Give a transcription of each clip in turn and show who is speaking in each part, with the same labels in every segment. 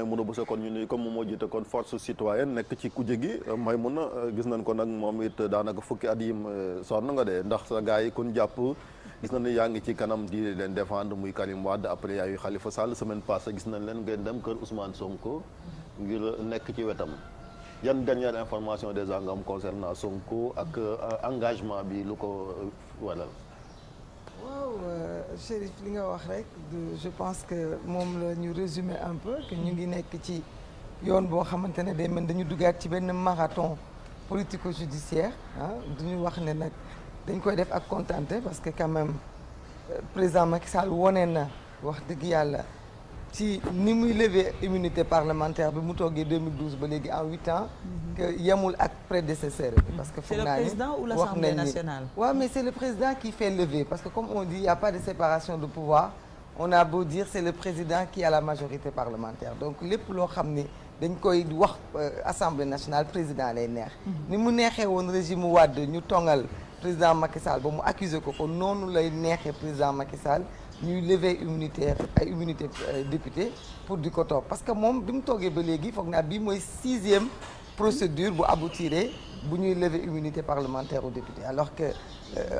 Speaker 1: Maïmouna Bousso kon ñu ni comme moom moo jiite kon force citoyenne nekk ci kuje gi Maïmouna gis nañ ko nag moom it daanaka fukki at yim sonn nga de ndax sa gars yi kun jàpp gis nañ ni yaa ngi ci kanam di leen défendre muy Karim Wade après yaayu Khalifa Sall semaine passée gis nañ leen ngeen dem kër Ousmane Sonko ngir nekk ci wetam yan dernière information déjà nga am concernant Sonko ak engagement bi lu ko waral.
Speaker 2: waaw Chérif li nga wax rek je pense que moom la ñu résumer un peu que ñu ngi nekk ci yoon boo xamante ne day mel dañu duggaat ci benn marathon politico-judiciaire duñu wax ne nag dañ koy def ak contenté parce que quand même président Macky Sall wone na wax dëgg yàlla ci ni muy lever immunité parlementaire bi mu toogee 2012 ba léegi en 8 ans que yemul ak prédécesseur bi parce que foog naa ni
Speaker 3: c'est le président ou l'Assemblée nationale?
Speaker 2: waaw mais c'est le président qui fait lever parce que comme on dit il y a pas de séparation de pouvoir on a beau dire c'est le président qui a la majorité parlementaire donc lépp loo xam ni dañ koy wax Assemblée nationale président lay neex ni mu neexee woon régime Wade ñu tongal président Macky Sall ba mu accuser ko noonu lay neexee président Macky Sall ñuy lever immunité député pour di ko topp parce que moom bi mu toogee ba léegi foog naa bii mooy 6e procédure bu aboutiré bu ñuy lever immunité parlementaire aux députés alors que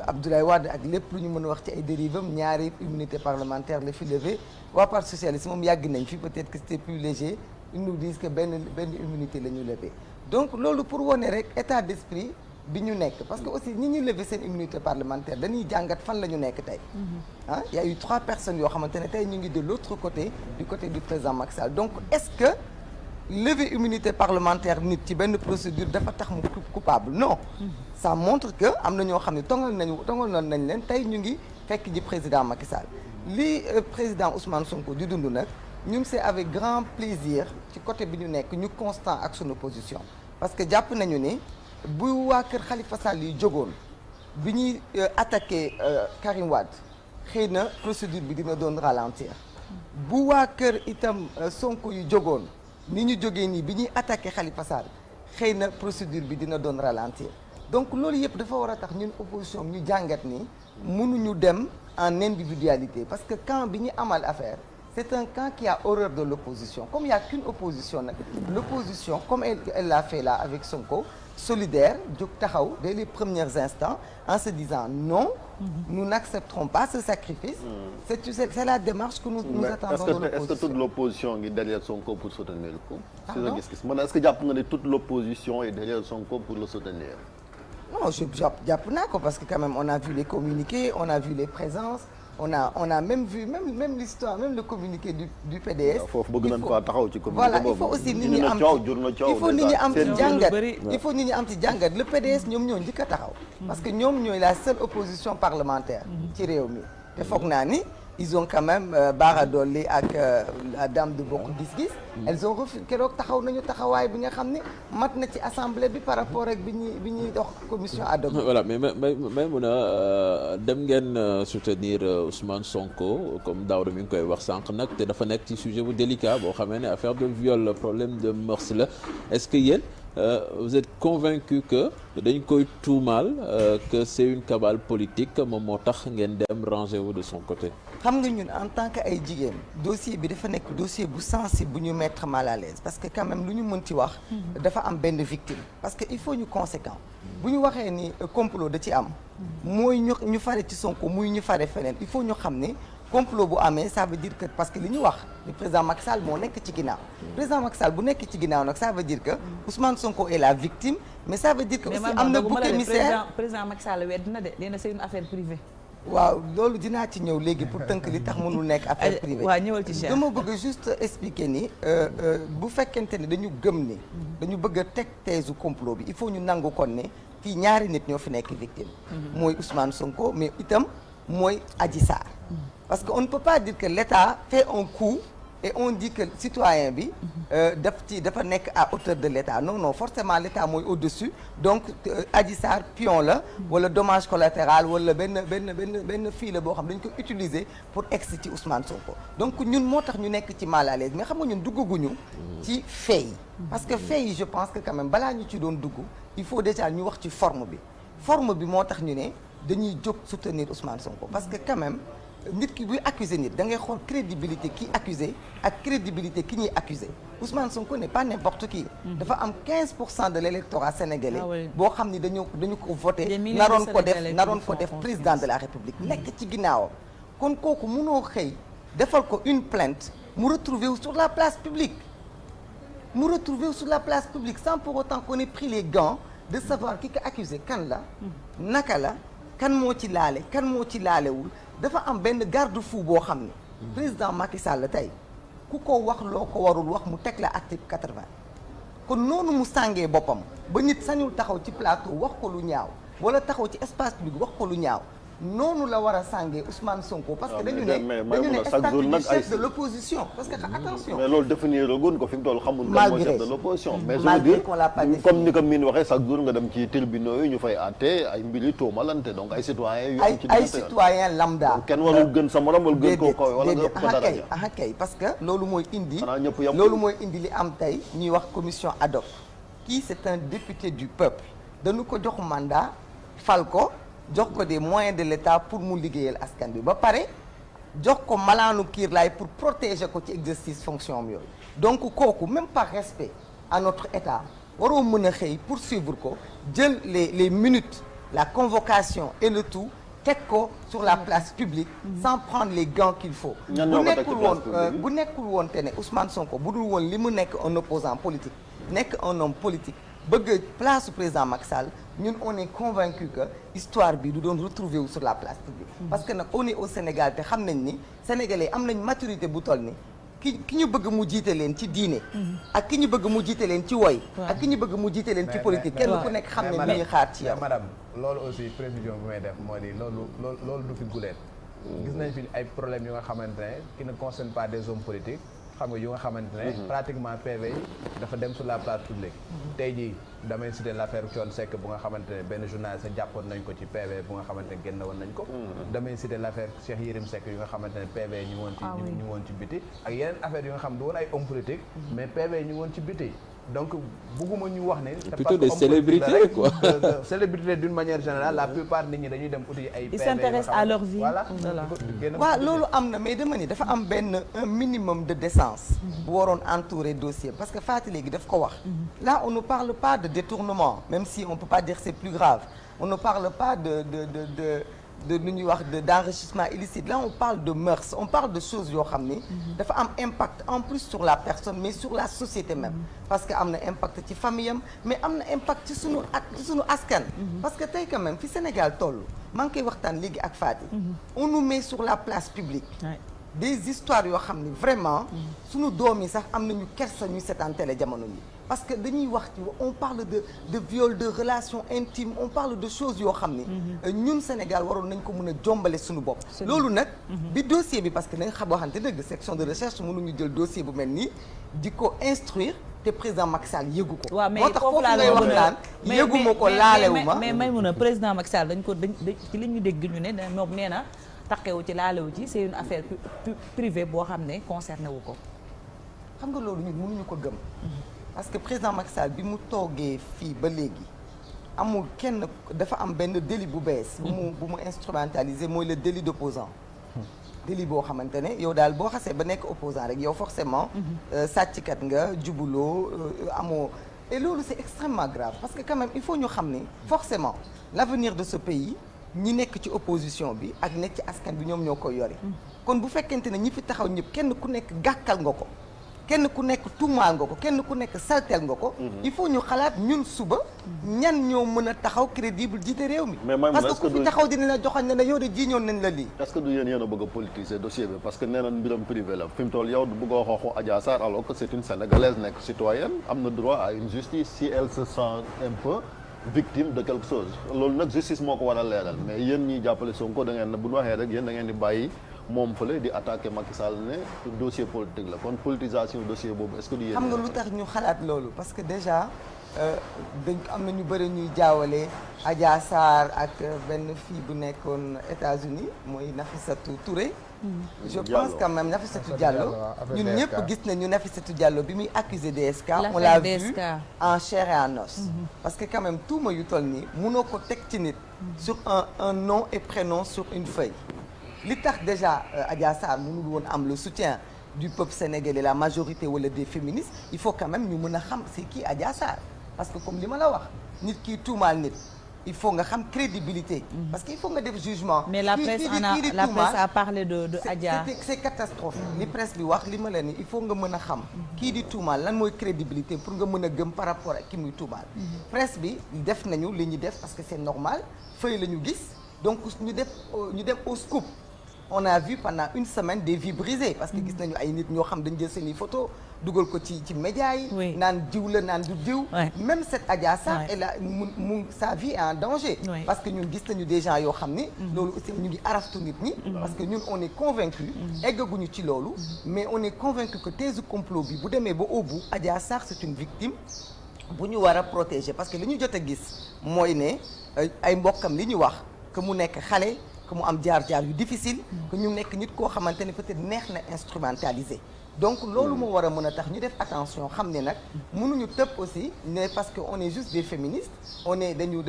Speaker 2: Abdoulaye Wade ak lépp lu ñu mën a wax ci ay dérives am ñaari immunité parlementaire la fi levé waa parti socialiste moom yàgg nañ fi peut-être que c'était plus léger ils nous disent que benn immunité la ñu levé donc loolu pour wone rek état d'esprit bi ñu nekk parce que aussi ñi ñuy lever seen immunité parlementaire dañuy jàngat fan la ñu nekk tey il y a eu 3 personnes yoo xamante ne tey ñu ngi de l'autre côté du côté du président Macky Sall donc est-ce que lever immunité parlementaire nit ci benn procédure dafa tax mu coupable non ça montre que am na ñoo xam ne tongal nañ leen tey ñu ngi fekk ji président Macky Sall li président Ousmane Sonko di dund nag ñun c'est avec grand plaisir ci côté bi ñu nekk ñu constant ak sunu position parce que jàpp nañu ni bu waa kër Khalifa Sall yi jógoon bi ñuy attaqué Karim Wade xëy na procédure bi dina doon ralentir bu waa kër itam Sonko yu jógoon ni ñu jógee nii bi ñuy attaqué Khalifa Sall xëy na procédure bi dina doon ralentir donc loolu yëpp dafa war a tax ñun opposition ñu jàngat ni mënuñu dem en individualité parce que camp bi ñu amal affaire c'est un camp qui a horreur de l'opposition comme il y a qu'une opposition nag l'opposition comme elle l'a fait là avec Sonko solidaire jóg taxaw dès les premiers instants en se disant non nous n'accepterons pas ce sacrifice c'est la démarche que nous attendons de l'opposition.
Speaker 1: Est-ce que toute l'opposition est derrière Sonko pour soutenir ko si sa gis-gis man est-ce que jàpp nga ne toute l'opposition est derrière Sonko pour le soutenir?
Speaker 2: Non jàpp naa ko parce que quand même on a vu les communiqués on a vu les présences on a même vu même l'histoire même le communiqué du PDS.
Speaker 1: foofu bëgg nañ fa taxaw ci communiqué
Speaker 2: voilà il faut aussi nit ñi am il faut nit ñi am ci jàngat il faut nit ñi am ci jàngat le PDS ñoom ñoo njëkk a taxaw parce que ñoom ñooy la seule opposition parlementaire ci réew mi te foog naa ni ils ont quand même Bara Dolly ak la dame de Bokk Gis Gis elles ont refusé keroog taxaw nañu taxawaay bi nga xam ne mat na ci assemblée bi par rapport ak bi ñuy dox commission ad hoc.
Speaker 4: voilà mais Maïmouna dem ngeen soutenir Ousmane Sonko comme Daouda mi ngi koy wax sànq nag te dafa nekk ci sujet bu délicat boo xamee ne affaire de viol problème de mœurs la est-ce que yéen vous êtes convaincu que dañ koy tuumaal que c'est une cabale politique moom moo tax ngeen dem ranger wu de son côté.
Speaker 2: xam nga ñun en tant que ay jigéen dossier bi dafa nekk dossier bu sensible bu ñu mettre mal à l'aise parce que quand même lu ñu mën ci wax dafa am benn victime parce que il faut ñu conséquent bu ñu waxee ni complot da ci am mooy ñu fare ci Sonko muy ñu fare feneen il faut ñu xam ne complot bu amee ça veut dire que parce que li ñu wax le président Macky Sall moo nekk ci ginnaaw président Macky Sall bu nekk ci ginnaaw nag ça veut dire que Ousmane Sonko est la victime mais ça veut dire que aussi am na bouc émissaire
Speaker 3: président Macky Sall wedd na de nee na c'est une affaire privée.
Speaker 2: waaw loolu dinaa ci ñëw léegi pour tënk li tax mënul nekk affaire privée.
Speaker 3: waaw ñëwal ci Cheikh
Speaker 2: dama bëgg juste expliquer ni bu fekkente ne dañu gëm ni dañu bëgg a teg thèse complot bi il faut ñu nangu kon ne fii ñaari nit ñoo fi nekk victime mooy Ousmane Sonko mais itam mooy Adji Sarr parce que on ne peut pas dire que l'État fait un coup et on dit que citoyen bi dafa nekk à hauteur de l'État non forcément l'État mooy au-dessus donc Adji Sarr pion la wala dommage collatéral wala benn fii la boo xam dañ ko utiliser pour egsi ci Ousmane Sonko donc ñun moo tax ñu nekk ci mal à l'aise mais xam nga ñun duggaguñu ci fait yi parce que fait yi je pense que quand même balaa ñu ci doon dugg il faut déjà ñu wax ci forme bi moo tax ñu ne dañuy jóg soutenir Ousmane Sonko parce que quand même nit ki buy accuser nit da ngay xool crédibilité ki accusé ak crédibilité ki ñuy accusé Ousmane Sonko n'est pas n'importe qui. dafa am 15% de l'électorat sénégalais. boo xam ni dañu ko voté. naroon ko def président de la République. nekk ci ginnaawam. kon kooku mënoo xëy defal ko une plainte mu retrouver wu sur la place publique sans pour autant qu'on ait pris les gants de savoir ki ko accusé kan la. naka la kan moo ci laale kan moo ci laalewul. dafa am benn garde-fou boo xam ne président Macky Sall tey ku ko wax loo ko warul wax mu teg la article 80 kon noonu mu sàngee boppam ba nit sañul taxaw ci plateau wax ko lu ñaaw wala taxaw ci espace public wax ko lu ñaaw noonu la war a sàngee Ousmane Sonko parce que dañu ne statut du chef de l'opposition parce que attention
Speaker 1: mais loolu définir gun ko fi mu toll xamul kan mooy chef de l'opposition mais je veux dire comme ni ko miin waxee chaque jour nga dem ci tribunaux yi ñu fay àtte ay mbiri toomalante donc ay citoyens yu am ci
Speaker 2: ay citoyens lambda
Speaker 1: kenn warul gën sa morom wala gën koo kaw wala nga ëpp ko dara
Speaker 2: kay parce que loolu mooy indi
Speaker 1: ñëpp yam
Speaker 2: loolu mooy indi li am tey ñuy wax commission ad hoc kii c'est un député du peuple dañu ko jox mandat fal ko jox ko des moyens de l'État pour mu liggéeyal askan bi ba pare jox ko malaanu kiirlaay pour protéger ko ci exercice fonction am yooyu donc kooku même par respect à notre État waroo mën a xëy poursuivre ko jël les minutes la convocation et le tout teg ko sur la place publique sans prendre les gants qu'il faut bu nekkul woon te ne Ousmane Sonko bu dul woon li mu nekk un opposant politique nekk un homme politique bëgg place su président Macky Sall ñun on est convaincu que histoire bi du doon retrouver wu sur la place publique parce que nag on est au Sénégal te xam nañ ni sénégalais am nañ maturité bu toll ni ki ñu bëgg mu jiite leen ci diine ak ki ñu bëgg mu jiite leen ci woy ak ki ñu bëgg mu jiite leen ci politique kenn ku nekk xam ne ni ñuy xaar ci yow
Speaker 5: madame loolu aussi précision bi may def moo di loolu du fi guleet gis nañ fi ay problèmes yu nga xamante ne qui ne concerne pas des hommes politiques xam nga yu nga xamante ne pratiquement PV yi dafa dem sur la place publique tey jii damay citer l'affaire Thione Seck bu nga xamante ne benn journaliste jàppoon nañ ko ci PV bu nga xamante ne génn woon nañ ko damay citer l'affaire Cheikh Yérim Seck yu nga xamante ne PV ñu woon ci biti ak yeneen affaire yu nga xam du woon ay homme politique mais PV ñu woon ci biti donc bugguma ñu wax ne
Speaker 4: plutôt des célébrités quoi
Speaker 5: célébrité d'une manière générale la plupart nit ñi dañuy dem uti ay
Speaker 3: ils s'intéressent à leur vie
Speaker 5: voilà
Speaker 2: waaw loolu am na mais dama ni dafa am benn un minimum de décence bu waroon entourer dossier parce que Faty léegi daf ko wax là on ne parle pas de détournement même si on peut pas dire c'est plus grave on ne parle pas de lu ñuy wax d'enrichissement illicite là on parle de mœurs on parle de choses yoo xam ni dafa am impact en plus sur la personne mais sur la société même parce que am na impact ci famille am mais am na impact ci sunu askan parce que tey quand même fi Sénégal toll maa ngi koy waxtaan léegi ak Faty on nous met sur la place publique des histoires yoo xam ni vraiment sunu doom yi sax am nañu kersa ñu seetaan télé jamono yi parce que dañuy wax ci on parle de viol de relations intimes on parle de choses yoo xam ni ñun Sénégal waroon nañ ko mën a jombale suñu bopp loolu nag bi dossier bi parce que da nga xam waxante dëgg section de recherche mënuñu jël dossier bu mel nii di ko instruire te président Macky Sall yëgu ko moo tax foofu ngay wax naan yëguma ko laalewuma
Speaker 3: mais may mun a président Macky Sall dañ ci li ñu dégg ñu ne moom nee na taqewu ci laalewu ci c'est une affaire privée boo xam ne concerné wu ko
Speaker 2: xam nga loolu ñun mënuñu ko gëm parce que président Macky Sall bi mu toogee fii ba léegi amul kenn dafa am benn délit bu bees bu mu instrumentalisé mooy le délit d'opposant délit boo xamante ne yow daal boo xasee ba nekk opposant rek yow forcément sàcckat nga jubuloo amoo et loolu c'est extrêmement grave parce que quand même il faut ñu xam ni forcément l'avenir de ce pays ñi nekk ci opposition bi ak nekk ci askan bi ñoom ñoo koy yore kon bu fekkente ne ñi fi taxaw ñëpp kenn ku nekk gàkkal nga ko kenn ku nekk tuumaal nga ko kenn ku nekk salteel nga ko il faut ñu xalaat ñun suba ñan ñoo mën a taxaw crédible jiite réew mi parce que ku fi taxaw dina la joxañ ne la yow de jiiñoon nañ la lii
Speaker 1: est-ce que du yéen a bëgg a politiser dossier bi parce que nee na mbiram privé la fi mu toll yow bëgg a xooxu Adja Sarr alors que c'est une sénégalaise nekk citoyenne am na droit à une justice si elle se sent un peu victime de quelque chose loolu nag justice moo ko war a leeral mais yéen ñiy jàppale Sonko da ngeen ne bu ñu waxee rek yéen da ngeen di bàyyi moom fële di attaquer Macky Sall ne dossier politique la kon politisation dossier boobu est-ce que du yéen
Speaker 2: xam nga lu tax ñu xalaat loolu parce que déjà dañ am na ñu bëri ñuy jaawale Adja Sarr ak benn fille bu nekkoon États-Unis mooy Nafissatou Touré je pense quand même Nafissatou Diallo ñun ñëpp gis nañu Nafissatou Diallo bi muy accusé DSK on l'a vu en chair et en os parce que quand même tuuma yu toll nii mënoo ko teg ci nit sur un nom et prénom sur une feuille li tax déjà Adja Sarr mënul woon am le soutien du peuple sénégalais, la majorité wala des féministes, il faut quand même ñu mën a xam c'est qui Adja Sarr parce que comme li ma la wax nit kii tuumaal nit il faut nga xam crédibilité. parce que il faut nga def jugement.
Speaker 3: mais la presse a parlé de Adja.
Speaker 2: c'est catastrophe. li presse bi wax li ma la ni il faut nga mën a xam. kii di tuumaal lan mooy crédibilité pour nga mën a gëm par rapport ak ki muy tuumaal. presse bi def nañu li ñu def parce que c'est normal feuille la ñu gis donc ñu dem au scoop. on a vu pendant une semaine des vies brisées parce que gis nañu ay nit ñoo xam dañ jël seeni photo dugal ko ci médias yi. naan diw la naan du diw. même cette Adja Sarr elle a sa vie est en danger. parce que ñun gis nañu des gens yoo xam ni. loolu aussi ñu ngi araftu nit ñi. parce que ñun on est convaincu eggaguñu ci loolu. mais on est convaincu que thèse complot bi bu demee ba au bout Adja Sarr c'est une victime bu ñu war a protéger parce que li ñu jot a gis mooy ne ay mbokkam li ñu wax que mu nekk xale. que mu am jaar-jaar yu difficile que ñu nekk nit koo xamante ne peut-être neex na instrumentaliser donc loolu moo war a mën a tax ñu def attention xam ne nag mënuñu tëb aussi ne parce que on est juste des féministes on est dañu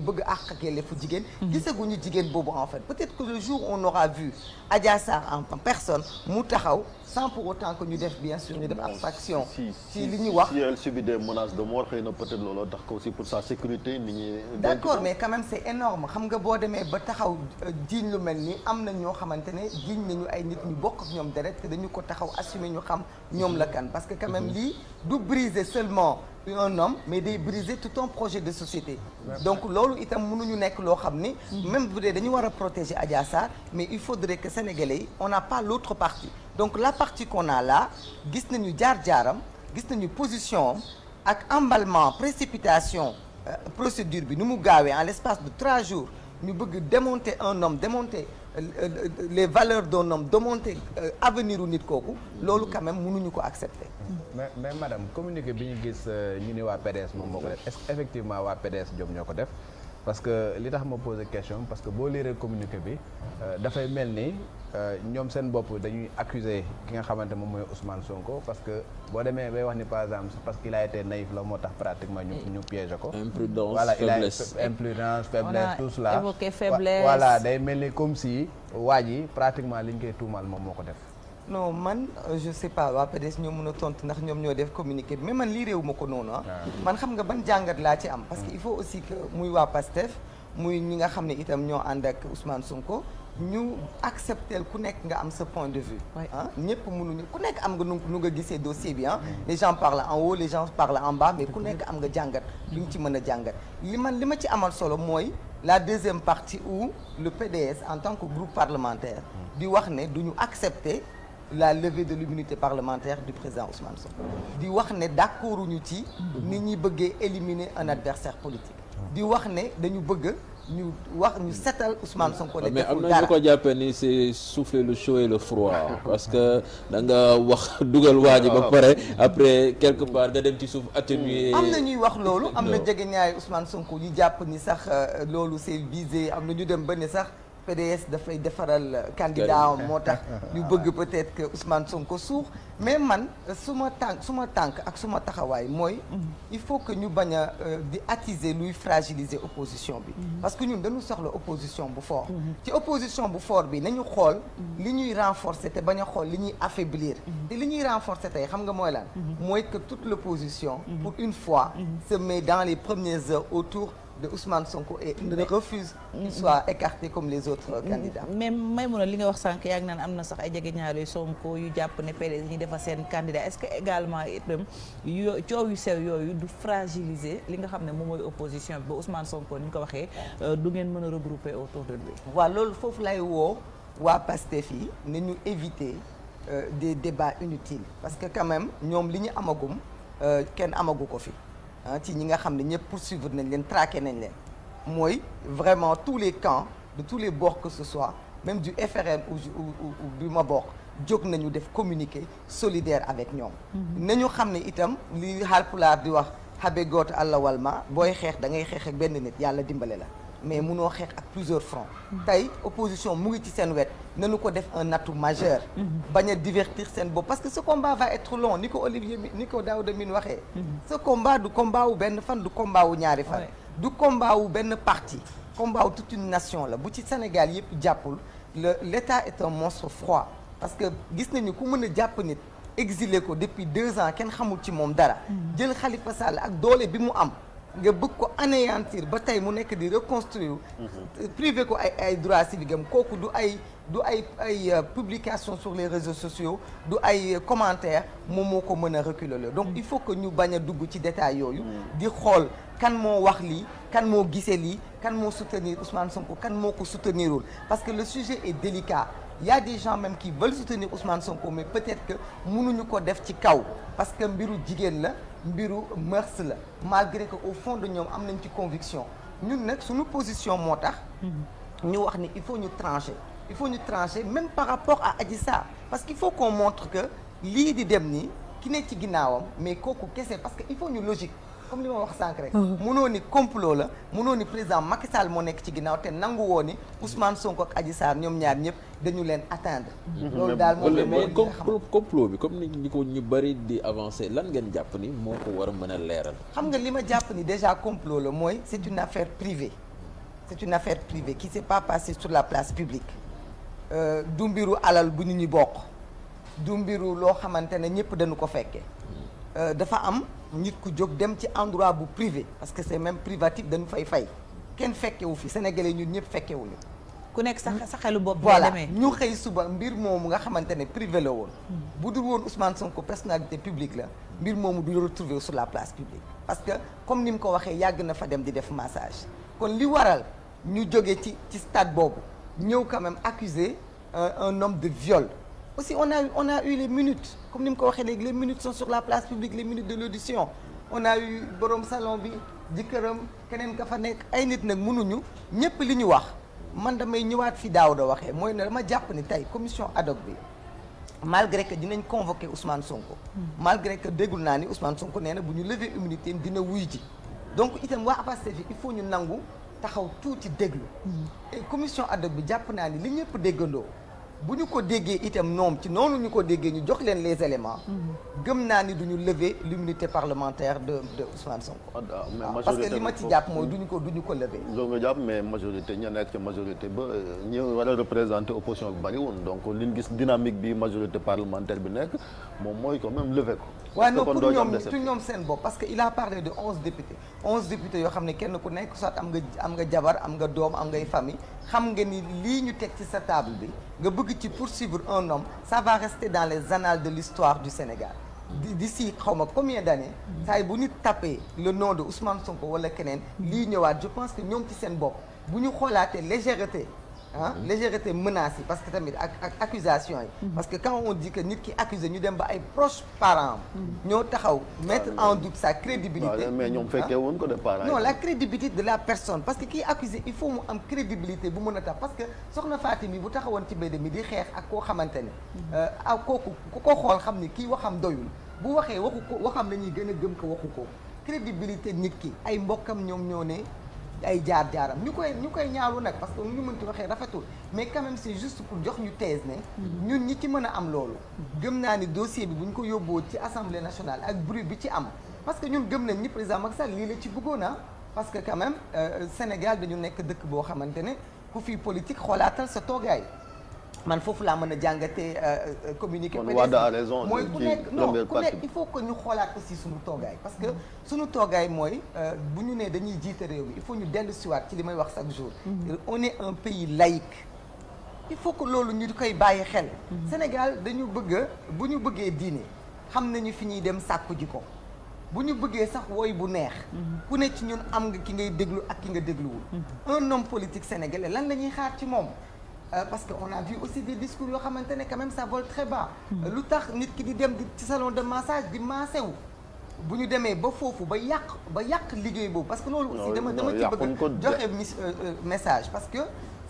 Speaker 2: bëgg àq ak yelleefu jigéen gisaguñu jigéen boobu en fait peut-être que le jour on aura vu Adja Sarr en personne mu taxaw sans pour autant que ñu def bien sûr ñu def abstraction ci li ñu wax
Speaker 1: si elle subit des menaces de mort xëy na peut-être looloo tax ko aussi pour sa sécurité nit ñi
Speaker 2: d'accord mais quand même c'est énorme xam nga boo demee ba taxaw jiiñ lu mel ni am na ñoo xamante ne jiiñ nañu ay nit ñu bokk ak ñoom deret te dañu ko taxaw assumer ñu xam ñoom la kan parce que quand même lii du briser seulement un homme mais day briser tout un projet de société donc loolu itam mënuñu nekk loo xam ni même bu dee dañu war a protéger Adja Sarr mais il faudrait que Sénégalais yi on n'a pas l'autre partie donc la partie qu'on a là gis nañu jaar-jaaram gis nañu position am ak emballement précipitation procédure bi ni mu gaawee en l'espace de 3 jours ñu bëgg démonter un homme démonter les valeurs d'un homme démonter avenir u nit kooku loolu quand même mënuñu ko accepter
Speaker 5: mais madame communiqué bi ñu gis ñu ni waa PDS moom moo ko def est-ce que effectivement waa PDS ñoom ñoo ko def parce que li tax ma poser question parce que boo liiree communiqué bi dafay mel ni ñoom seen bopp dañuy accuser ki nga xamante moom mooy Ousmane Sonko parce que boo demee bay wax ni par exemple parce qu'il a été naïf la moo tax pratiquement ñu piégé ko.
Speaker 4: imprudence
Speaker 5: voilà,
Speaker 4: faiblesse
Speaker 5: imprudence faiblesse tout cela.
Speaker 3: évoqué faiblesse
Speaker 5: voilà day mel ni comme si waa ji pratiquement liñ koy tuumal moom moo ko def.
Speaker 2: non man je sais pas waa PDS ñoo mën a tontu ndax ñoom ñoo def communiqué bi mais man lii réew ma ko noonu man xam nga ban jàngat laa ci am parce que il faut aussi que muy waa PASTEF muy ñi nga xam ne itam ñoo ànd ak Ousmane Sonko ñu accepter ku nekk nga am sa point de vue ñëpp mënuñu ku nekk am nga nu nga gisee dossier bi les gens parlent en haut les gens parlent en bas mais ku nekk am nga jàngat li nga ci mën a jàngat li ma ci amal solo mooy la deuxième partie où le PDS en tant que groupe parlementaire di wax ne duñu accepter la levée de l'immunité parlementaire du président Ousmane Sonko di wax ne d'accorduñu ci nit ñi bëggee éliminer un adversaire politique di wax ne dañu bëgg ñu setal Ousmane Sonko ne
Speaker 4: mais am
Speaker 2: deful
Speaker 4: na
Speaker 2: dara
Speaker 4: ñu ko jàppee ni c'est souffler le chaud et le froid parce que da nga wax dugal waa ji ba pare après quelque part nga dem ci suuf atténuer
Speaker 2: am na ñuy wax loolu am na jege ñaay Ousmane Sonko ñu jàpp ni sax loolu c'est visé am na ñu dem ba ne sax PDS dafay defaral candidat moo tax ñu bëgg peut-être que Ousmane Sonko suux mais man suma tànk ak suma taxawaay mooy il faut que ñu bañ a di attiser luy fragiliser opposition bi parce que ñun dañu soxla opposition bu fort ci opposition bu fort bi nañu xool li ñuy renforcer te bañ a xool li ñuy affaiblir te li ñuy renforcer tey xam nga mooy lan mooy que toute l'opposition pour une fois se met dans les premières heures autour de Ousmane Sonko et ne refuse qu'il soit écarté comme les autres candidats.
Speaker 3: mais Maïmouna li nga wax sànq yaa ngi naan am na sax ay jegeñaale Sonko yu jàpp ne PDS ñuy defar seen candidat est-ce que également itam coow yu sew yooyu du fragiliser li nga xam ne moom mooy opposition bi ba Ousmane Sonko ni ñu ko waxee du ngeen mën a regrouper autour de lui.
Speaker 2: waaw loolu foofu lay woo waa PASTEF yi ne ñu éviter des débats inutiles parce que quand même ñoom li ñu amagum kenn amagu ko fi. ci ñi nga xam ne ñëpp poursuivre nañ leen traquer nañ leen mooy vraiment tous les camps de tous les bords que ce soit même du FRN ou du ma bokk jóg nañu def communiqué solidaire avec ñoom nañu xam ne itam li Haalpulaar di wax habe gooto Allah walma booy xeex da ngay xeex ak benn nit yàlla dimbale la mais munoo xeex ak plusieurs fronts tey opposition mu ngi ci seen wet nañu ko def un atout majeur bañ a divertir seen bopp parce que ce combat va être long ni ko Daouda Mine waxee ce combat du combat wu benn fan du combat wu ñaari fan du combat wu benn parti combat wu toute une nation la bu ci Sénégal yëpp jàppul l'État est un monstre froid parce que gis nañu ku mën a jàpp nit exilé ko depuis 2 ans kenn xamul ci moom dara jël Khalifa Sall ak doole bi mu am nga bëgg ko anéantir ba tey mu nekk di reconstruire privé ko ay droits civiques am kooku du ay publication sur les réseaux sociaux du ay commentaires moom moo ko mën a reculer la donc il faut que ñu bañ a dugg ci détails yooyu di xool kan moo wax lii kan moo gisee lii kan moo soutenir Ousmane Sonko kan moo ko soutenirul parce que le sujet est délicat il y a des gens même qui veulent soutenir Ousmane Sonko mais peut-être que mënuñu ko def ci kaw parce que mbiru jigéen la mbiru mœurs la malgré que au fond de ñoom am nañ ci conviction ñun nag suñu position moo tax ñu wax ni il faut ñu trancher même par rapport à Adji Sarr parce qu'il faut qu'on montre que lii di dem nii ki nekk ci ginnaawam mais kooku kese parce que il faut ñu logique comme li ma wax sànq rek mënoo ni complot la mënoo ni président Macky Sall moo nekk ci ginnaaw te nangu woo ni Ousmane Sonko ak Adji Sarr ñoom ñaar ñëpp dañu leen atteindre loolu daal
Speaker 4: mais complot bi comme ni ko ñu bëri di avancer lan ngeen jàpp ni moo ko war a mën a leeral
Speaker 2: xam nga li ma jàpp ni déjà complot la mooy c'est une affaire privée qui s'est pas passée sur la place publique du mbiru alal bu nit ñi bokk du mbiru loo xamante ne ñëpp dañu ko fekkee dafa am nit ku jóg dem ci endroit bu privé parce que c'est même privatif dañu fay kenn fekkewu fi sénégalais ñun ñëpp fekkewuñu
Speaker 3: ku nekk sa xelu bopp
Speaker 2: voilà
Speaker 3: demee
Speaker 2: ñu xëy suba mbir moomu nga xamante ne privé la woon bu dul woon Ousmane Sonko personnalité publique la mbir moomu du retrouver sur la place publique parce que comme ni mu ko waxee yàgg na fa dem di def massage kon li waral ñu jóge ci stade boobu ñëw quand même accuser un homme de viol aussi on a eu les minutes comme ni mu ko waxee léegi les minutes sont sur la place publique les minutes de l'audition on a eu borom salon bi jëkkëram keneen ka fa nekk ay nit nag mënuñu ñëpp li ñu wax man damay ñëwaat fi Daouda waxee mooy ne dama jàpp ni tey commission ad hoc bi malgré que dinañ convoquer Ousmane Sonko malgré que déggul naa ni Ousmane Sonko nee na bu ñu lever immunité dina wuy ji donc itam waa Pastef il faut ñu nangu taxaw tuuti déglu et commission ad hoc bi jàpp naa ni li ñëpp déggandoo bu ñu ko déggee itam ñoom ci noonu ñu ko déggee ñu jox leen les éléments gëm naa ni duñu lever l'immunité parlementaire de Ousmane Sonko parce que li ma ci jàpp mooy duñu ko lever
Speaker 1: loolu nga jàpp mais majorité ña nekk ci majorité ba ñi war a représenter opposition bi bari woon donc li ñu gis dynamique bi majorité parlementaire bi nekk moom mooy quand même lever ko
Speaker 2: waaw non pour ñoom seen bopp parce que il a parlé de 11 députés yoo xam ne kenn ku nekk soit am nga jabar am nga doom am ngay famille xam nga ni lii ñu teg ci sa table bi nga bëgg ci poursuivre un homme ça va rester dans les annales de l'histoire du Sénégal d'ici xaw ma combien d'années saa yi bu ñu tapé le nom de Ousmane Sonko wala keneen lii ñëwaat je pense que ñoom ci seen bopp bu ñu xoolaatee légèreté menace yi parce que tamit ak accusation yi parce que quand on dit que nit ki accusé ñu dem ba ay proches parents ñoo taxaw mettre en doute sa crédibilité
Speaker 1: mais ñoom fekkee woon ko de parents
Speaker 2: non la crédibilité de la personne parce que kii accusé il faut mu am crédibilité bu mën a tax parce que soxna Fatim bu taxawoon ci mbedd mi di xeex ak koo xamante ne ak kooku ku ko xool xam ni kii waxam doyul bu waxee waxam la ñuy gën a gëm ko waxu ko crédibilité nit ki ay mbokkam ñoom ñoo ne ay jaar-jaaram ñu koy ñaaru nag parce que ñu mënti waxee rafetul mais quand même c'est juste pour jox ñu thèse ne ñun ñi ci mën a am loolu gëm naa ni dossier bi bu ñu ko yóbboo ci assemblée nationale ak bruit bi ci am parce que ñun gëm nañ ni président Macky Sall lii la ci bëggoon parce que quand même Sénégal dañu nekk dëkk boo xamante ne ku fi politique xoolaatal sa toogaay man foofu laa mën a jàngatee communiqué mooy ku nekk il faut que ñu xoolaat aussi suñu toogaay parce que suñu toogaay mooy bu ñu nee dañuy jiite réew mi il faut ñu dellu siwaat ci li may wax chaque jour on est un pays laïque il faut que loolu ñu koy bàyyi xel Sénégal dañu bëgg bu ñu bëggee diine xam nañu fi ñuy dem sàkku ji ko bu ñu bëggee sax woy bu neex ku ne ci ñun am nga ki ngay déglu ak ki nga dégluwul un homme politique sénégalais lan la ñuy xaar ci moom parce que on a vu aussi des discours yoo xamante ne quand même ça vole très bas lu tax nit ki di dem ci salon de massage di massewu bu ñu demee ba foofu ba yàq liggéey boobu parce que loolu aussi dama ci bëgg joxe message parce que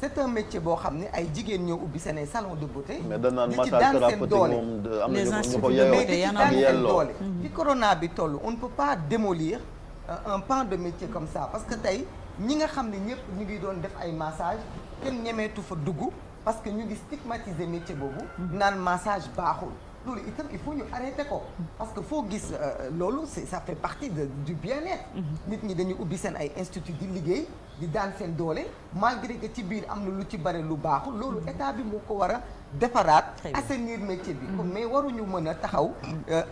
Speaker 2: c'est un métier boo xam ne ay jigéen ñoo ubbi seen salon de beauté
Speaker 1: mais dañ naan
Speaker 2: di ci
Speaker 1: massage
Speaker 2: daan seen
Speaker 1: thérapeutique
Speaker 2: doole
Speaker 1: moom am
Speaker 3: les
Speaker 1: na ñu
Speaker 3: instituts
Speaker 1: ko
Speaker 3: de
Speaker 1: yeewoo
Speaker 3: beauté
Speaker 2: di ci
Speaker 3: yan
Speaker 2: daan seen
Speaker 1: yelloo
Speaker 2: doole fi corona bi toll on ne peut pas démolir un pan de métier comme ça parce que tey ñi nga xam ne ñëpp ñu ngi doon def ay massage kenn ñemeetu fa dugg parce que ñu ngi stigmatiser métier boobu naan massage baaxul loolu itam il faut ñu arrêter ko parce que foo gis loolu ça fait partie du bien-être nit ñi dañuy ubbi seen ay institut di liggéey di daan seen doole malgré que ci biir am na lu ci bare lu baaxul loolu état bi moo ko war a defaraat assainir métier bi mais waruñu mën a taxaw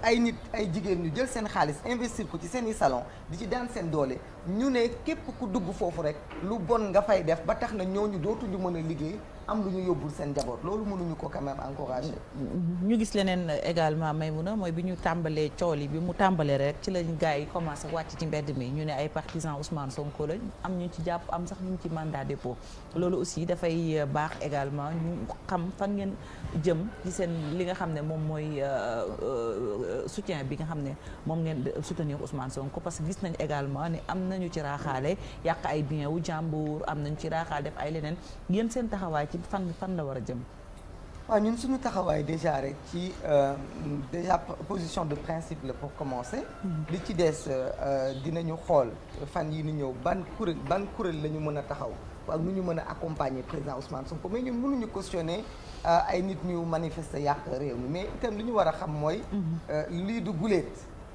Speaker 2: ay nit ay jigéen ñu jël seen xaalis investir ko ci seen i salon di ci daan seen doole ñu ne képp ku dugg foofu rek lu bon nga fay def ba tax na ñooñu dootuñu mën a liggéey am lu ñu yóbbul seen njaboot loolu mënuñu ko quand même encourager.
Speaker 3: ñu gis leneen également Maïmouna mooy bi ñu tàmbalee cool yi bi mu tàmbalee rek ci lañ gars yi commencé wàcc ci mbedd mi ñu ne ay partisans Ousmane Sonko lañ am ñu ci jàpp am sax ñu ci mandat dépôt loolu aussi dafay baax également ñu xam fan ngeen jëm ci seen li nga xam ne moom mooy soutien bi nga xam ne moom ngeen soutenir Ousmane Sonko parce que gis nañ également ne am nañu ci raaxaale yàq ay bien wu jàmbur am nañu ci raaxaale def ay leneen yéen seen taxawaay ci fan la war a jëm.
Speaker 2: waaw ñun suñu taxawaay déjà rek ci déjà position de principe la pour commencer. li ci des dinañu xool fan yi ni ñëw ban kuréel la ñu mën a taxaw ak nu ñu mën a accompagner président Ousmane Sonko mais ñun mënuñu cautionner ay nit ñu manifester yàq réew mi mais itam li ñu war a xam mooy. lii du guléet.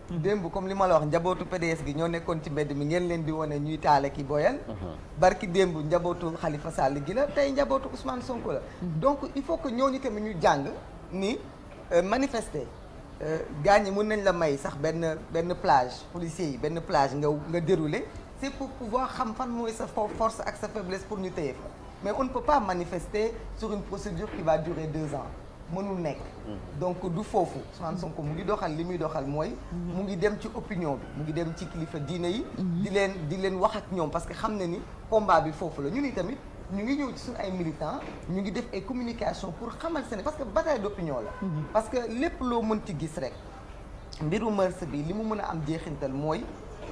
Speaker 2: démb comme li ma la wax njabootu PDS gi ñoo nekkoon ci mbedd mi ngeen leen di wane ñuy taale ki boyal barki démb njabootu Khalifa Sall gi la tey njabootu Ousmane Sonko la donc il faut que ñooñu tamit ñu jàng ni manifester gars ñi mën nañ la may sax benn plage policiers yi benn plage nga dérouler c'est pour pouvoir xam fan mooy sa force ak sa faiblesse pour ñu téye fa mais on ne peut pas manifester sur une procédure qui va durer 2 ans mënul nekk donc du foofu Ousmane Sonko mu ngi doxal li muy doxal mooy mu ngi dem ci opinion bi mu ngi dem ci kilifa diine yi di leen wax ak ñoom parce que xam ne ni combat bi foofu la ñu ni tamit ñu ngi ñëw ci suñu ay militants ñu ngi def ay communication pour xamal seen parce que bataille d'opinion la parce que lépp loo mën ci gis rek mbiru mœurs bi li mu mën a am jeexintal mooy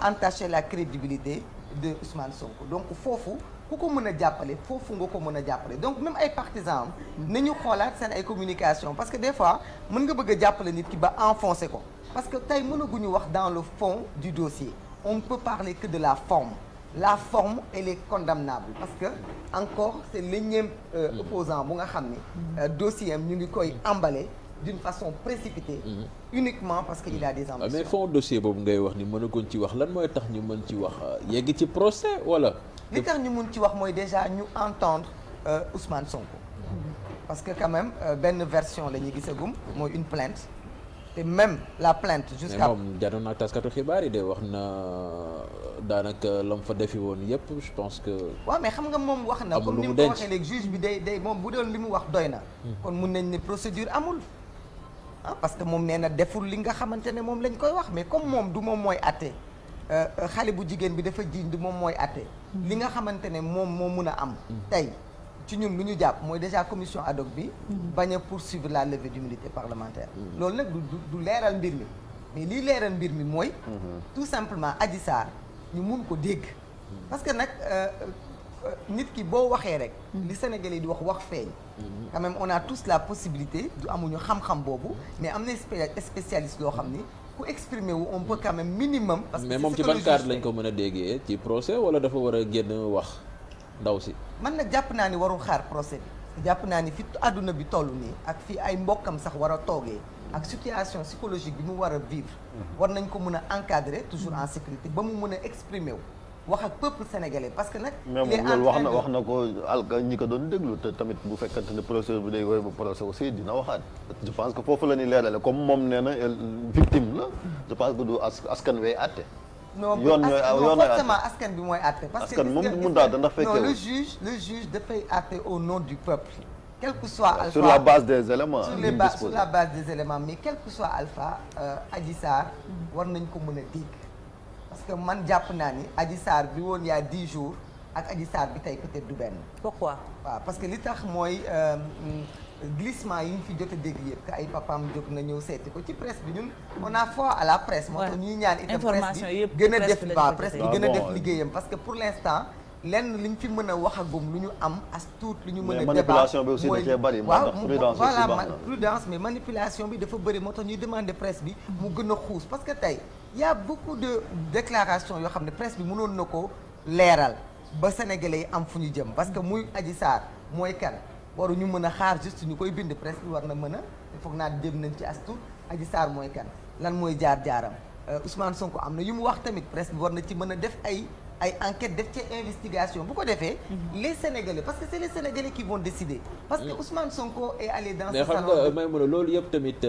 Speaker 2: entacher la crédibilité de Ousmane Sonko donc foofu ku ko mën a jàppale foofu nga ko mën a jàppale donc même ay partisans am nañu xoolaat seen ay communication parce que des fois mën nga bëgg a jàppale nit ki ba enfoncer ko parce que tey mënaguñu wax dans le fond du dossier on ne peut parler que de la forme elle est condamnable parce que encore c'est l'énième opposant bu nga xam ni dossier am ñu ngi koy emballé d'une façon précipitée uniquement parce que il a des ambitions.
Speaker 4: mais fond dossier boobu ngay wax ni mënaguñ ci wax lan mooy tax ñu mën ci wax yegg ci procès wala.
Speaker 2: li tax ñu mun ci wax mooy déjà ñu entendre Ousmane Sonko parce que quand même benn version la ñuy gisagum mooy une plainte te même la plainte jusqu'à
Speaker 4: moom janoon na taskatu xibaar yi de wax na daanaka lam fa defi woon yëpp je pense que
Speaker 2: waaw mais xam nga moom wax na comme ni mu ko waxee léegi juge bi day moom bu doon li mu wax doy na kon mun nañ ne procédure amul parce que moom nee na deful li nga xamante ne moom lañ koy wax mais comme moom du moom mooy àtte xale bu jigéen bi dafa jiiñ du moom mooy àtte li nga xamante ne moom moo mun a am tey ci ñun lu ñu jàpp mooy déjà commission ad hoc bi bañ a poursuivre la levée d'immunité parlementaire loolu nag du leeral mbir mi mais lii leeral mbir mi mooy tout simplement Adji Sarr ñu mun ko dégg parce que nag nit ki boo waxee rek li Sénégalais di wax feeñ quand même on a tous la possibilité du amuñu xam-xam boobu mais am na spécialiste loo xam ni ku exprimer wu on peut quand même minimum parce que
Speaker 4: mais moom ci ban cadre lañ ko mën a déggee ci procès wala dafa war a génn wax ndaw si
Speaker 2: man nag jàpp naa ni warul xaar procès bi jàpp naa ni fi àdduna bi toll nii ak fi ay mbokkam sax war a toogee ak situation psychologique bi mu war a vivre war nañ ko mën a encadrer toujours en sécurité ba mu mën a exprimer wu wax ak peuple sénégalais parce que nag
Speaker 1: mais moom loolu wax na ko alka ñi ko doon déglu te tamit bu fekkante ne procès bi day woy ba procès aussi dina waxaat je pense que foofu la ñuy leerale comme moom nee na victime la je pense que du askan wey àtte
Speaker 2: non forcément askan bi mooy àtte parce que
Speaker 1: askan moom du mun daata ndax fekkee
Speaker 2: non le juge dafay àtte au nom du peuple quel que soit alpha
Speaker 1: sur la base des éléments
Speaker 2: sur la base des éléments mais quel que soit alpha Adji Sarr war nañ ko mën a dégg parce que man jàpp naa ni Adji Sarr bi woon yaa 10 jours ak Adji Sarr bi tey peut-être du benn.
Speaker 3: pourquoi.
Speaker 2: waaw parce que li tax mooy glissement yi ñu fi jot a dégg yëpp que ay papaam jóg na ñëw seeti ko ci presse bi ñun on a foi à la presse. moo tax ñuy ñaan itam presse bi gën a def waaw presse bi gën a def liggéeyam parce que pour l'instant lenn li ñu fi mën a waxagum lu ñu am as tuut lu ñu mën a
Speaker 1: manipulation bi aussi da cee bari
Speaker 2: waaw voilà prudence mais manipulation bi dafa bëri moo tax ñuy demander presse bi mu gën a xuus parce que tey y a beaucoup de déclarations yoo xam ne presse bi mënoon na ko leeral ba sénégalais yi am fu ñu jëm parce que muy Adji Sarr mooy kan waruñu mën a xaar juste ñu koy bind presse bi war na mën a foog naa dem nañ ci astu Adji Sarr mooy kan lan mooy jaar-jaaram Ousmane Sonko am na yu mu wax tamit presse bi war na ci mën a def ay enquête def ci investigation bu ko defee les Sénégalais parce que c'est les Sénégalais qui vont décider parce que Ousmane Sonko est allé dans ce salon.
Speaker 4: mais xam nga may mën a loolu yëpp tamit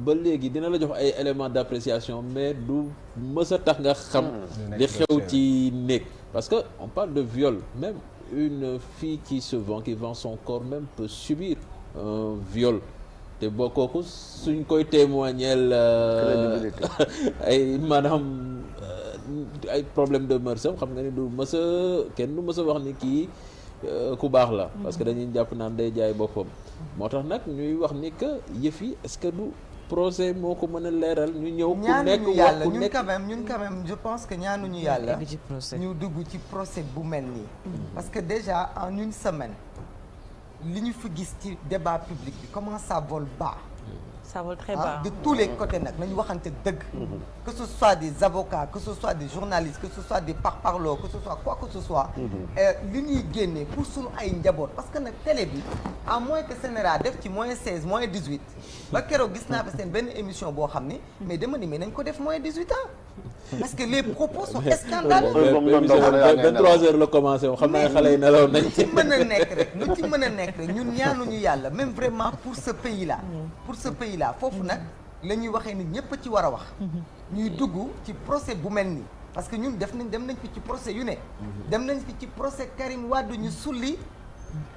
Speaker 4: ba léegi dina la jox ay éléments d'appréciation mais du mës a tax nga xam li xew ci néeg parce que on parle de viol même une fille qui vend son corps même peut subir un viol te boo kooku suñ koy témoignel ay maanaam ay problème de mœurs xam nga ni du mës a kenn du mës a wax ni kii ku baax la parce que dañuy jàpp naan day jaay boppam moo tax nag ñuy wax ni que yëf yi est-ce que du procès moo ko mën a leeral ñu ñëw ku nekk wax ku nekk
Speaker 2: ñun quand même je pense que ñaanuñu yàlla ñu dugg ci procès bu mel nii parce que déjà en une semaine li ñu fi gis ci débat public bi comment ça vole bas
Speaker 3: ça vole très bas
Speaker 2: de tous les côtés nag nañu waxante dëgg que ce soit des avocats que ce soit des journalistes que ce soit des parparloo que ce soit quoi que ce soit li ñuy génnee pour suñu ay njaboot parce que nag télé bi à moins que Sénéra def ci moins 16 moins 18 ba keroog gis naa ba seen benn émission boo xam ni mais dama ni mais nañ ko def moins 18 ans parce que les propos sont scandaleux.
Speaker 4: 23 heures la commencé xam naa xale yi nelaw nañ ci.
Speaker 2: mën a nekk rek lu ci mën a nekk rek ñun ñaanuñu yàlla même vraiment pour ce pays là foofu nag la ñuy waxee nit ñëpp ci war a wax. ñuy dugg ci procès bu mel nii parce que ñun dem nañ fi ci procès yu ne. dem nañ fi ci procès Karim Wade ñu sulli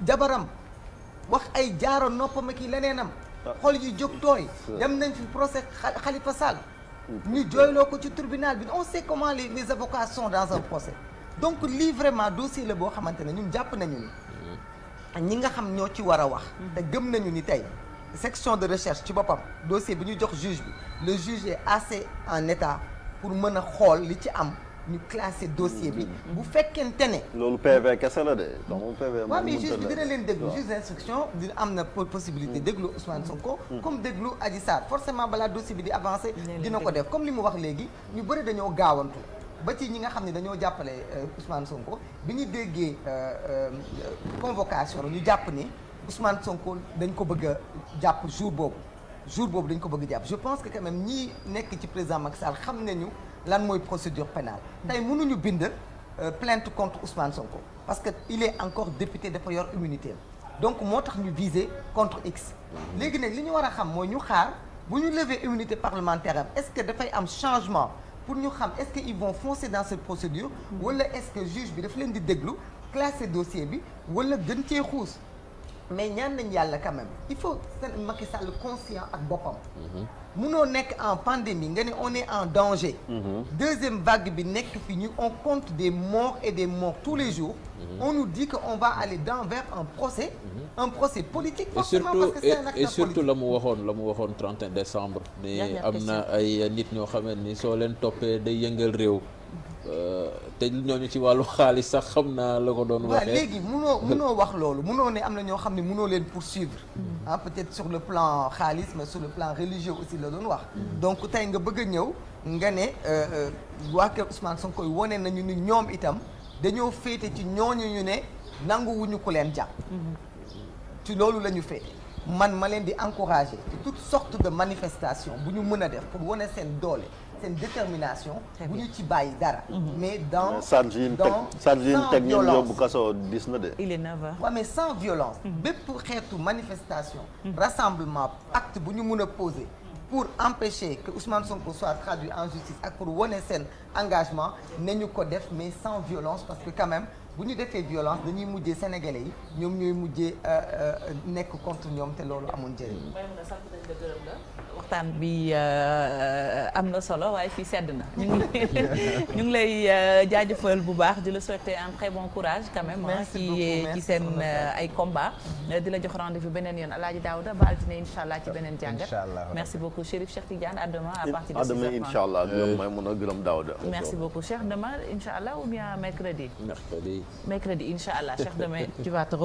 Speaker 2: jabaram wax ay jaaro noppam ak i leneenam. xol yi jóg tooy. dem nañ fi procès Khalifa Sall. ñu jooyloo ko ci tribunal bi on sait comment les avocats sont dans un procès donc lii vraiment dossier la boo xamante ne ñun jàpp nañu ni ñi nga xam ñoo ci war a wax te gëm nañu ni tey section de recherche ci boppam dossier bi ñu jox juge bi le juge est assez en état pour mën a xool li ci am ñu classé dossier bi bu fekkente ne
Speaker 1: loolu PV kese la de donc PV
Speaker 2: waaw mais juge bi dina leen déglu juge d'instruction dina am na possibilité déglu Ousmane Sonko comme déglu Adji Sarr forcément balaa dossier bi di avancé dina ko def comme li mu wax léegi ñu bëri dañoo gaawantu ba ci ñi nga xam ne dañoo jàppale Ousmane Sonko bi ñu déggee convocation ñu jàpp ni Ousmane Sonko dañ ko bëgg a jàpp jour boobu dañ ko bëgg a jàpp je pense que quand même ñii nekk ci président Macky Sall xam nañu lan mooy procédure pénale tey mënuñu bind plainte contre Ousmane Sonko parce que il est encore député dafa yor immunité donc moo tax ñu viser contre X léegi nag li ñu war a xam mooy ñu xaar bu ñu lever immunité parlementaire am est-ce que dafay am changement pour ñu xam est-ce que ils vont foncer dans cette procédure wala est-ce que juge bi dafa leen di déglu classer dossier bi wala gën cee xuus mais ñaan nañ yàlla quand même il faut Macky Sall conscient ak boppam munoo nekk en pandémie nga ne on est en danger deuxième vague bi nekk fi ñu on compte des morts et des morts tous les jours on nous dit que on va aller vers un procès politique forcément parce que c'est un acteur politique
Speaker 4: et surtout la mu waxoon 31 décembre ni am na ay nit ñoo xamante ni soo leen toppee day yëngal réew te ñooñu ci wàllu xaalis sax xam naa la ko doon waxee.
Speaker 2: waaw léegi munoo wax loolu munoo ne am na ñoo xam ne munoo leen poursuivre peut-être sur le plan xaalis mais sur le plan religieux aussi la doon wax donc tey nga bëgg a ñëw nga ne waa kër Ousmane Sonko wone nañu ni ñoom itam dañoo féete ci ñooñu ñu ne nanguwuñu ko leen jàpp ci loolu la ñu féete man ma leen di encourager ci toutes sortes de manifestations bu ñu mën a def pour wane seen doole seen détermination bu ñu ci bàyyi dara mais dans sans
Speaker 1: violence yóbbu kaso dis na de
Speaker 3: il est 9h
Speaker 2: waaw mais sans violence bépp xeetu manifestation rassemblement acte bu ñu mën a poser pour empêcher que Ousmane Sonko soit traduit en justice ak pour wane seen engagement nañu ko def mais sans violence parce que quand même bu ñu defee violence dañuy mujjee sénégalais yi ñoom ñooy mujjee nekk contre ñoom te loolu amul njëriñ.
Speaker 3: waxtaan bi am na solo waaye fii sedd na ñu ngi lay jaajëfal bu baax di la souhaiter un très bon courage quand même ci seen ay combat di la jox rendez-vous beneen yoon Alaaji Daouda ba altine incha allah ci beneen jàngat merci beaucoup Chérif Cheikh Tidiane à demain à partir de 6h30
Speaker 1: incha allah may mun a gërëm Daouda
Speaker 3: merci beaucoup Cheikh demain incha allah ou bien mercredi incha allah Cheikh demain tu vas te